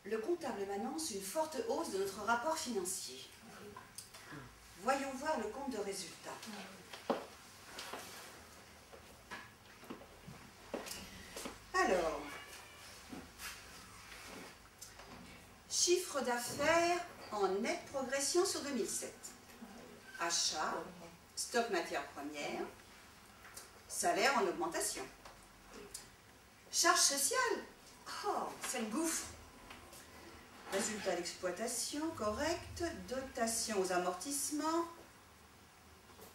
le comptable m'annonce une forte hausse de notre rapport financier. Voyons voir le compte de résultat. Alors, chiffre d'affaires en nette progression sur 2007. Achat, stock matières premières, salaire en augmentation. Charge sociale, oh, c'est le gouffre. Résultat d'exploitation correct, dotation aux amortissements,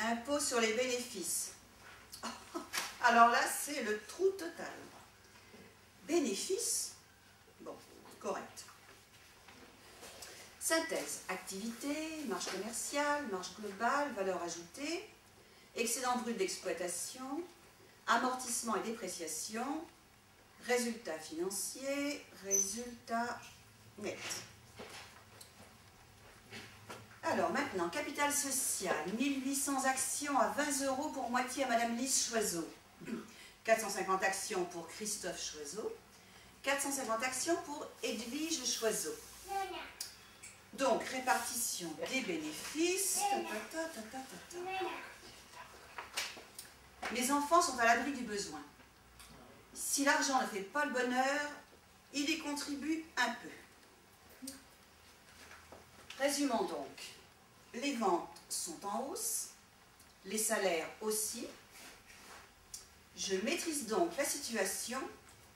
impôt sur les bénéfices. Oh, alors là, c'est le trou total. Bénéfices, bon, correct. Synthèse, activité, marge commerciale, marge globale, valeur ajoutée, excédent brut d'exploitation, amortissement et dépréciation, résultat financier, résultat net. Alors maintenant, capital social, 1800 actions à 20 € pour moitié à Madame Lise Choiseau, 450 actions pour Christophe Choiseau, 450 actions pour Edwige Choiseau. Donc, répartition des bénéfices. Les enfants sont à l'abri du besoin. Si l'argent ne fait pas le bonheur, il y contribue un peu. Résumons donc. Les ventes sont en hausse, les salaires aussi. Je maîtrise donc la situation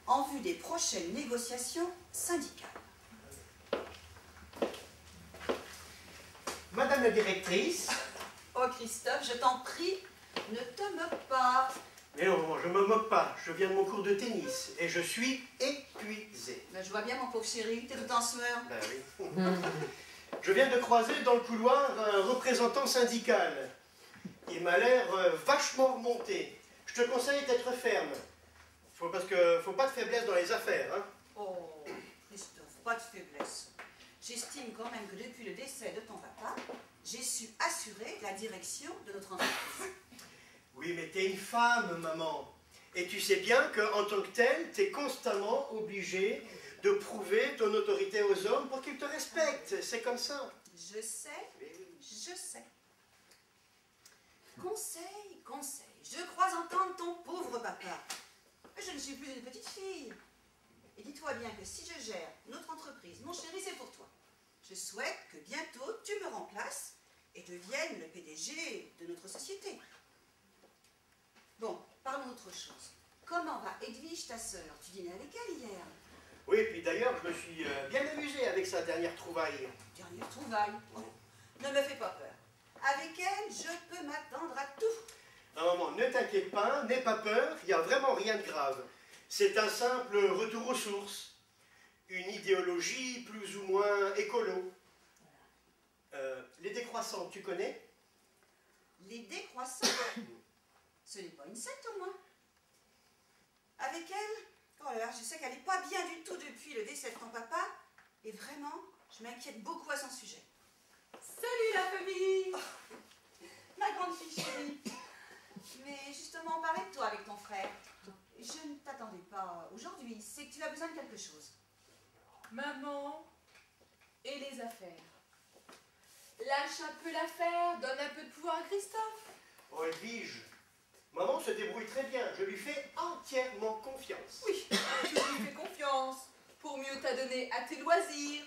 en vue des prochaines négociations syndicales. Madame la directrice. Oh Christophe, je t'en prie, ne te moque pas. Mais non, je ne me moque pas. Je viens de mon cours de tennis et je suis épuisé. Ben, je vois bien mon pauvre chéri, t'es tout en sueur. Ben oui. Je viens de croiser dans le couloir un représentant syndical. Il m'a l'air vachement remonté. Je te conseille d'être ferme. Parce que faut pas de faiblesse dans les affaires. Hein. Oh Christophe, pas de faiblesse. J'estime quand même que depuis le décès de ton papa, j'ai su assurer la direction de notre entreprise. Oui, mais t'es une femme, maman. Et tu sais bien qu'en tant que telle, t'es constamment obligée de prouver ton autorité aux hommes pour qu'ils te respectent. C'est comme ça. Je sais, je sais. Conseil, conseil. Je crois entendre ton pauvre papa. Je ne suis plus une petite fille. Et dis-toi bien que si je gère notre entreprise, mon chéri, c'est pour toi. Je souhaite que bientôt tu me remplaces et deviennes le PDG de notre société. Bon, parlons d'autre chose. Comment va Edwige, ta sœur? Tu dînais avec elle hier? Oui, puis d'ailleurs, je me suis bien amusé avec sa dernière trouvaille. Dernière trouvaille? Oh, ne me fais pas peur. Avec elle, je peux m'attendre à tout. Non, maman, ne t'inquiète pas, n'aie pas peur, il n'y a vraiment rien de grave. C'est un simple retour aux sources. Une idéologie plus ou moins écolo. Les décroissants, tu connais? Les décroissants? Ce n'est pas une secte au moins. Avec elle, oh là là, je sais qu'elle n'est pas bien du tout depuis le décès de ton papa. Et vraiment, je m'inquiète beaucoup à son sujet. Salut la famille! Oh, ma grande fille chérie. Mais justement, on parlait de toi avec ton frère. Je ne t'attendais pas aujourd'hui. C'est que tu as besoin de quelque chose. Maman et les affaires. Lâche un peu l'affaire, donne un peu de pouvoir à Christophe. Oh, Edwige, maman se débrouille très bien, je lui fais entièrement confiance. Oui, tu lui fais confiance pour mieux t'adonner à tes loisirs.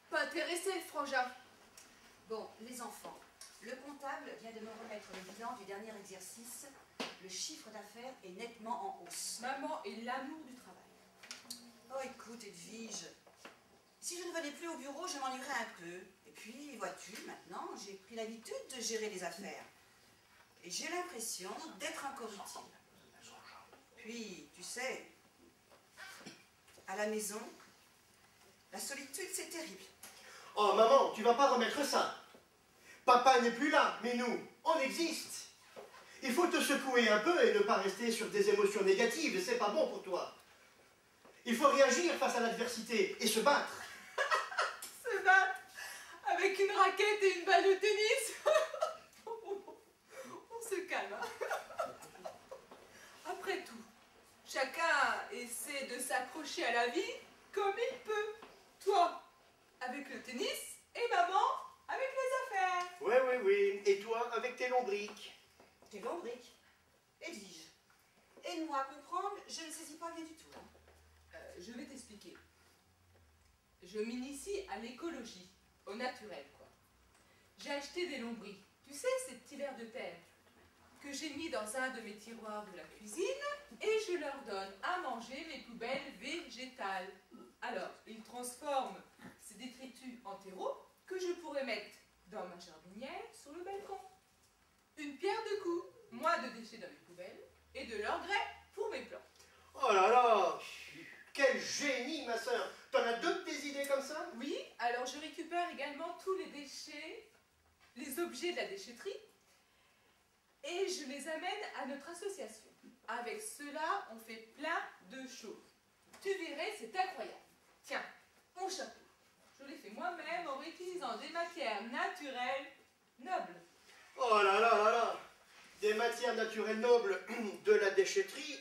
Pas intéressé, le frangin. Bon, les enfants, le comptable vient de me remettre le bilan du dernier exercice. Le chiffre d'affaires est nettement en hausse. Maman et l'amour du travail. Oh, écoute, Edwige, si je ne venais plus au bureau, je m'ennuierais un peu. Et puis, vois-tu, maintenant, j'ai pris l'habitude de gérer les affaires. Et j'ai l'impression d'être encore utile. Puis, tu sais, à la maison, la solitude, c'est terrible. Oh, maman, tu vas pas remettre ça. Papa n'est plus là, mais nous, on existe. Il faut te secouer un peu et ne pas rester sur des émotions négatives, c'est pas bon pour toi. Il faut réagir face à l'adversité et se battre. Se battre avec une raquette et une balle de tennis. On se calme. Hein. Après tout, chacun essaie de s'accrocher à la vie comme il peut. Toi, avec le tennis, et maman, avec les affaires. Oui. Et toi, avec tes lombriques? Tes lombriques, Edwige. Aide-moi à comprendre, je ne saisis pas bien du tout. Je vais t'expliquer. Je m'initie à l'écologie, au naturel, quoi. J'ai acheté des lombriques. Tu sais, ces petits vers de terre que j'ai mis dans un de mes tiroirs de la cuisine et je leur donne à manger mes poubelles végétales. Alors, ils transforment ces détritus en terreau que je pourrais mettre dans ma jardinière sur le balcon. Une pierre deux coups, moins de déchets dans mes poubelles et de l'engrais pour mes plantes. Oh là là! Quel génie, ma soeur! T'en as d'autres des idées comme ça? Oui, alors je récupère également tous les déchets, les objets de la déchetterie, et je les amène à notre association. Avec cela, on fait plein de choses. Tu verrais, c'est incroyable. Tiens, mon chapeau. Je l'ai fait moi-même en réutilisant des matières naturelles nobles. Oh là là là là! Des matières naturelles nobles, de la déchetterie,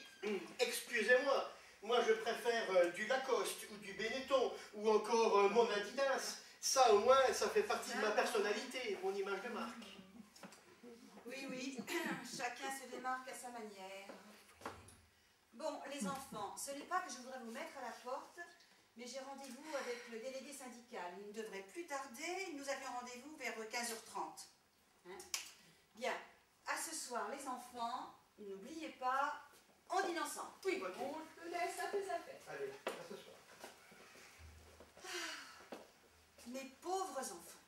excusez-moi, moi je préfère du Lacoste ou du Benetton ou encore mon Adidas. Ça au moins, ça fait partie de ma personnalité, mon image de marque. Oui, chacun se démarque à sa manière. Bon, les enfants, ce n'est pas que je voudrais vous mettre à la porte, mais j'ai rendez-vous avec le délégué syndical. Il ne devrait plus tarder, nous avions rendez-vous vers 15h30. Hein? Bien, à ce soir, les enfants, n'oubliez pas, on dîne ensemble. Oui, on te laisse à tes affaires. Allez, à ce soir. Mes pauvres enfants,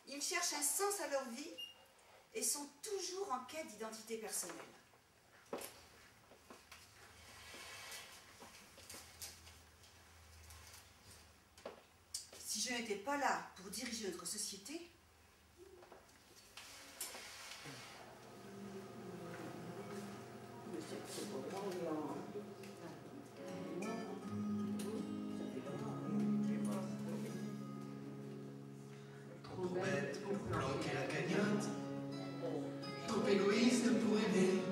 ils cherchent un sens à leur vie et sont toujours en quête d'identité personnelle. Si je n'étais pas là pour diriger notre société, Trop bête pour planquer la cagnotte, trop égoïste pour aimer.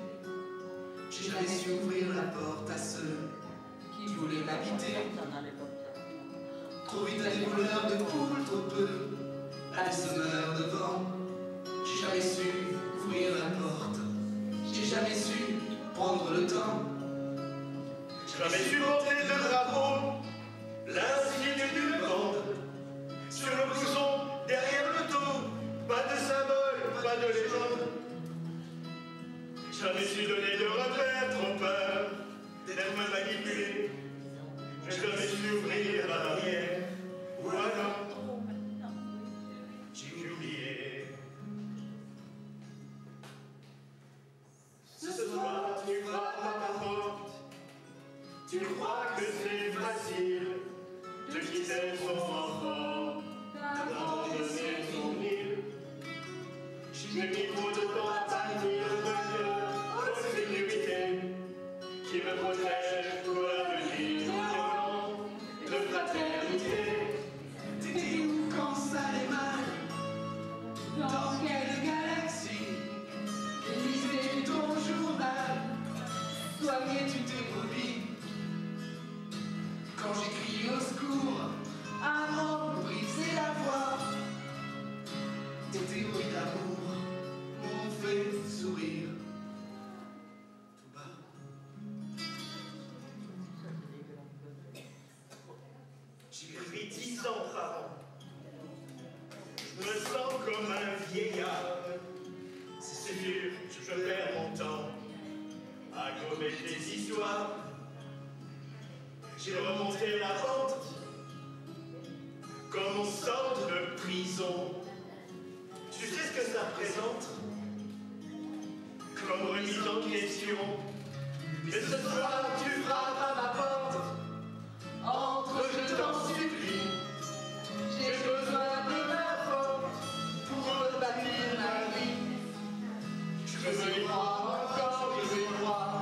J'ai jamais su ouvrir la porte à ceux qui voulaient m'habiter. Trop vite à des voleurs de poules, trop peu à des semeurs de vent. J'ai jamais su ouvrir la porte, j'ai jamais su prendre le temps. J'ai jamais su porter de drapeau, l'insigne d'une bande. Sur le blouson, derrière le dos, pas de symbole, pas de légende. Jamais su donner de repères, trop peur d'être manipulé. J'ai jamais su ouvrir la barrière, ou alors j'ai oublié. Ce soir, tu frappes à ma porte. Tu crois que c'est facile de quitter son enfant, d'abandonner son île. J'ai mis trop de temps à bâtir de Dieu aux sécurités qui me protègent pour l'avenir violent de fraternité. T'étais où quand ça allait mal? Dans quelle galaxie? Lisais ton journal? Soignais-tu tes brebis? Quand j'ai crié au secours, avant de briser la voix, tes théories d'amour m'ont fait sourire tout bas. J'ai pris 10 ans par an. Je me sens comme un vieillard. C'est sûr, je perds mon temps à gommer des histoires. J'ai remonté la pente comme on sort de prison. Tu sais ce que ça représente? Comme remise en question. Mais ce soir, tu frappes à ma porte. Entre, je t'en supplie. J'ai besoin de ma force pour rebâtir ma vie. Je veux y croire encore, je veux y croire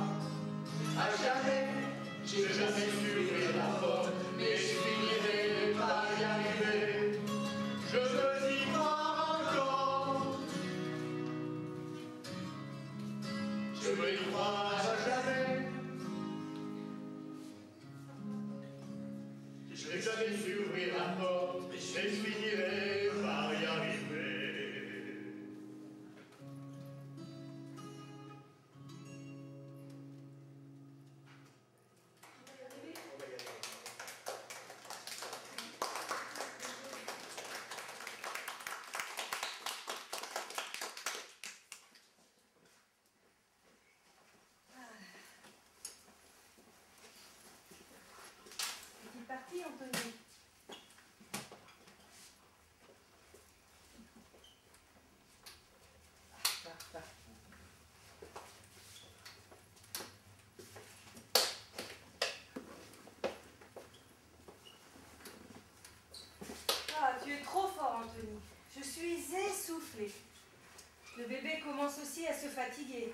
à jamais. J'ai jamais su ouvrir la porte, mais je finirai par y arriver. Je veux y croire encore. Je veux y croire à jamais. mais je finirai par y arriver. C'est parti, Anthony. Ah, tu es trop fort, Anthony. Je suis essoufflée. Le bébé commence aussi à se fatiguer.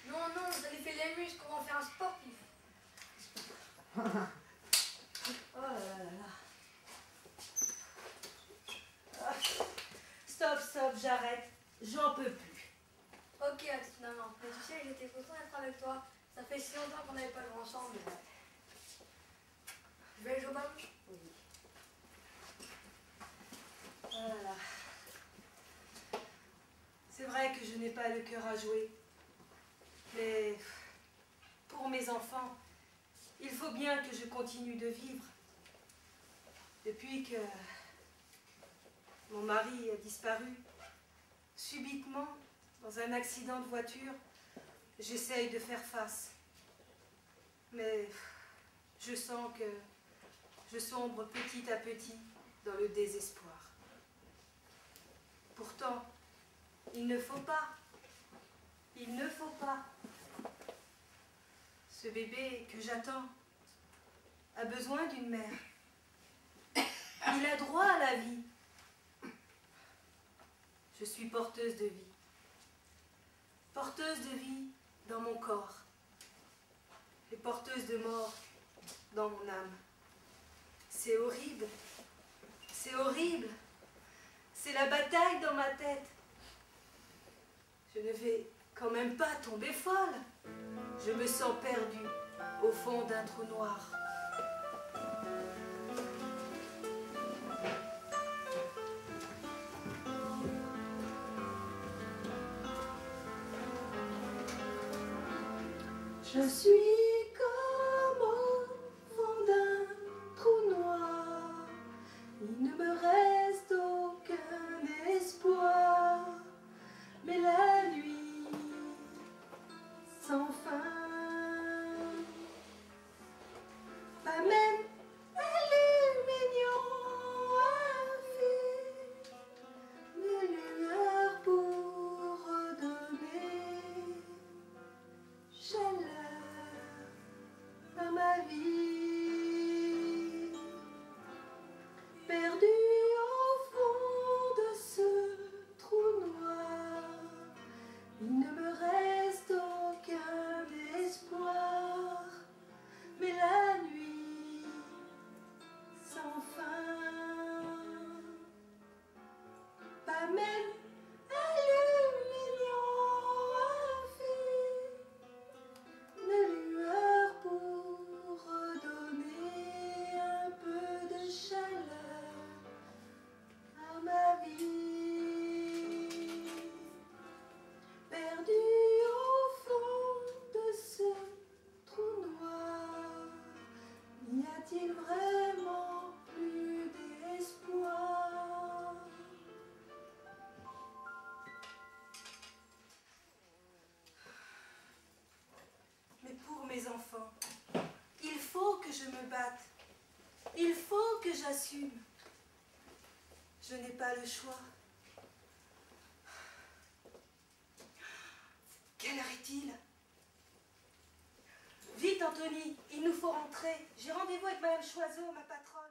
Non, non, vous allez faire les muscles, on va faire un sportif. Oh là là là. Ah, stop, stop, j'arrête. J'en peux plus. Ok, à toute maman. Mais tu sais, j'étais content d'être avec toi. Ça fait si longtemps qu'on n'avait pas joué ensemble. Je vais aller jouer au ballon. Oui. Oh là là. C'est vrai que je n'ai pas le cœur à jouer. Mais pour mes enfants, il faut bien que je continue de vivre. Depuis que mon mari a disparu, subitement, dans un accident de voiture, j'essaye de faire face. Mais je sens que je sombre petit à petit dans le désespoir. Pourtant, il ne faut pas. Il ne faut pas. Ce bébé que j'attends a besoin d'une mère. Il a droit à la vie. Je suis porteuse de vie. Porteuse de vie dans mon corps. Et porteuse de mort dans mon âme. C'est horrible. C'est horrible. C'est la bataille dans ma tête. Je ne vais quand même pas tomber folle. Je me sens perdue au fond d'un trou noir. Je suis comme au fond d'un trou noir. Il ne me reste aucun espoir. Mais la nuit sans fin, pas même allumions un fil de lueur pour redonner chaleur à ma vie, perdue au fond de ce trou noir. Il ne me reste aucun espoir, mais la nuit sans fin, pas même allumions un fil de lueur pour redonner un peu de chaleur à ma vie. Perdu au fond de ce trou noir, n'y a-t-il vraiment plus d'espoir? Mais pour mes enfants, il faut que je me batte. Il faut que j'assume. Je n'ai pas le choix. Quelle heure est-il? Vite, Anthony, il nous faut rentrer. J'ai rendez-vous avec Madame Choiseau, ma patronne.